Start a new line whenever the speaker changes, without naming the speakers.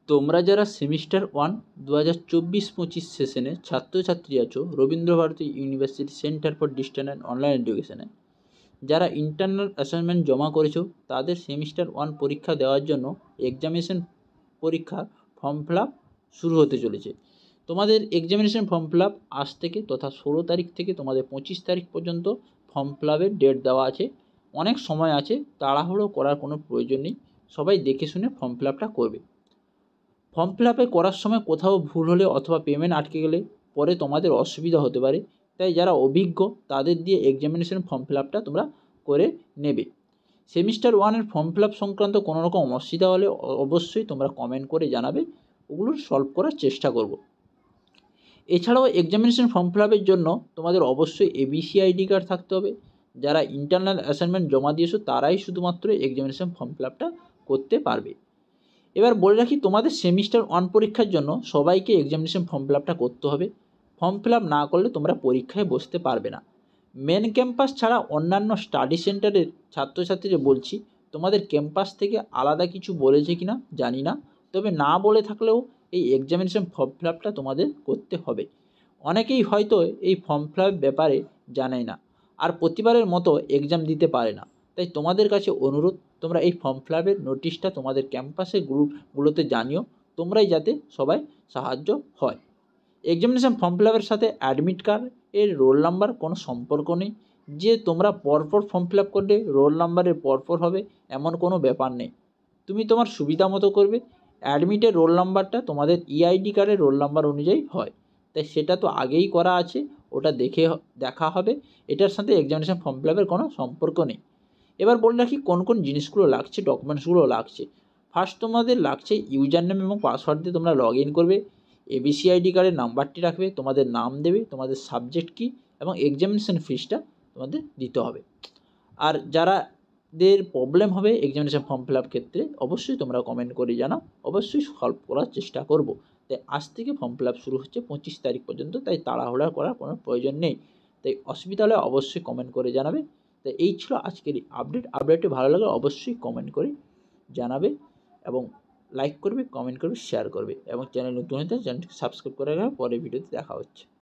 তোমরা যারা সেমিস্টার 1 2024-25 সেশনে ছাত্রছাত্রী আছো Rabindra Bharati university centre for distance and online এডুকেশনে, যারা ইন্টারনাল অ্যাসাইনমেন্ট জমা করেছো তাদের সেমিস্টার 1 পরীক্ষা দেওয়ার জন্য এক্সামিনেশন পরীক্ষা ফর্ম ফিল আপ শুরু হতে চলেছে। তোমাদের এক্সামিনেশন ফর্ম ফিল আপ আজ থেকে তথা 16 তারিখ থেকে তোমাদের 25 তারিখ পর্যন্ত ফর্ম ফিল আপের ডেট দেওয়া আছে। অনেক সময় আছে, তাড়াহুড়ো করার কোনো প্রয়োজন নেই। সবাই দেখে শুনে ফর্ম ফিল আপটা করবে। ফর্ম ফিল আপে করার সময় কোথাও ভুল হলে অথবা পেমেন্ট আটকে গেলে পরে তোমাদের অসুবিধা হতে পারে, তাই যারা অভিজ্ঞ তাদের দিয়ে এক্সামিনেশন ফর্ম ফিল আপটা তোমরা করে নেবে। সেমিস্টার 1-এর ফর্ম ফিল আপ সংক্রান্ত কোনো রকম অসুবিধা হলে অবশ্যই তোমরা কমেন্ট করে জানাবে, ওগুলো সলভ করার চেষ্টা করব। এছাড়াও এক্সামিনেশন ফর্ম ফিল আপের জন্য তোমাদের অবশ্যই এবিসি আইডি কার্ড থাকতে হবে। যারা ইন্টারনাল অ্যাসাইনমেন্ট জমা দিয়েছো তারাই শুধুমাত্র এক্সামিনেশন ফর্ম ফিল আপটা করতে পারবে। এবার বলে রাখি, তোমাদের সেমিস্টার 1 পরীক্ষার জন্য সবাইকে এক্সামিনেশন ফর্ম ফিল আপটা করতে হবে। ফর্ম ফিল আপ না করলে তোমরা পরীক্ষায় বসতে পারবে না। মেন ক্যাম্পাস ছাড়া অন্যান্য স্টাডি সেন্টারের ছাত্রছাত্রীদের বলছি, তোমাদের ক্যাম্পাস থেকে আলাদা কিছু বলেছে কি না জানি না, তবে না বলে থাকলেও এই এক্সামিনেশন ফর্ম ফিল আপটা তোমাদের করতে হবে। অনেকেই হয়তো এই ফর্ম ফিল আপ ব্যাপারে জানে না, আর প্রতিবারের মতো এক্সাম দিতে পারে না। তাই তোমাদের কাছে অনুরোধ, তোমরা এই ফর্ম ফিল আপের নোটিশটা তোমাদের ক্যাম্পাসের গ্রুপগুলোতে জানিও, তোমরাই যাতে সবাই সাহায্য হয়। এক্সামিনেশন ফর্ম ফিল আপের সাথে অ্যাডমিট কার্ড এর রোল নাম্বার কোনো সম্পর্ক নেই। যে তোমরা পরপর ফর্ম ফিল আপ করলে রোল নাম্বারের পরপর হবে এমন কোনো ব্যাপার নেই। তুমি তোমার সুবিধা মতো করবে। অ্যাডমিটের রোল নাম্বারটা তোমাদের ইআইডি কার্ডের রোল নাম্বার অনুযায়ী হয়, তাই সেটা তো আগেই করা আছে, ওটা দেখা হবে। এটার সাথে এক্সামিনেশন ফর্ম ফিল আপের কোনো সম্পর্ক নেই। এবার বলে রাখি কোন কোন জিনিসগুলো লাগছে, ডকুমেন্টসগুলো লাগছে। ফার্স্ট তোমাদের লাগছে ইউজার নেম এবং পাসওয়ার্ড দিয়ে তোমরা লগ ইন করবে। এবিসি আইডি কার্ডের নাম্বারটি রাখবে, তোমাদের নাম দেবে, তোমাদের সাবজেক্ট কী এবং এক্সামিনেশন ফিসটা তোমাদের দিতে হবে। আর যারাদের প্রবলেম হবে এক্সামিনেশন ফর্ম ফিল আপ ক্ষেত্রে অবশ্যই তোমরা কমেন্ট করে জানাও, অবশ্যই সলভ করার চেষ্টা করব। তাই আজ থেকে ফর্ম ফিল আপ শুরু হচ্ছে 25 তারিখ পর্যন্ত, তাই তাড়াহুড়া করার কোনো প্রয়োজন নেই। তাই অসুবিধা হলে অবশ্যই কমেন্ট করে জানাবে। তাই এই ছিল আজকের আপডেটটি ভালো লাগলে অবশ্যই কমেন্ট করে জানাবে এবং লাইক করবে, কমেন্ট করবে, শেয়ার করবে এবং চ্যানেল নতুন হলে চ্যানেলটিকে সাবস্ক্রাইব করে রাখবে। পরের ভিডিওতে দেখা হচ্ছে।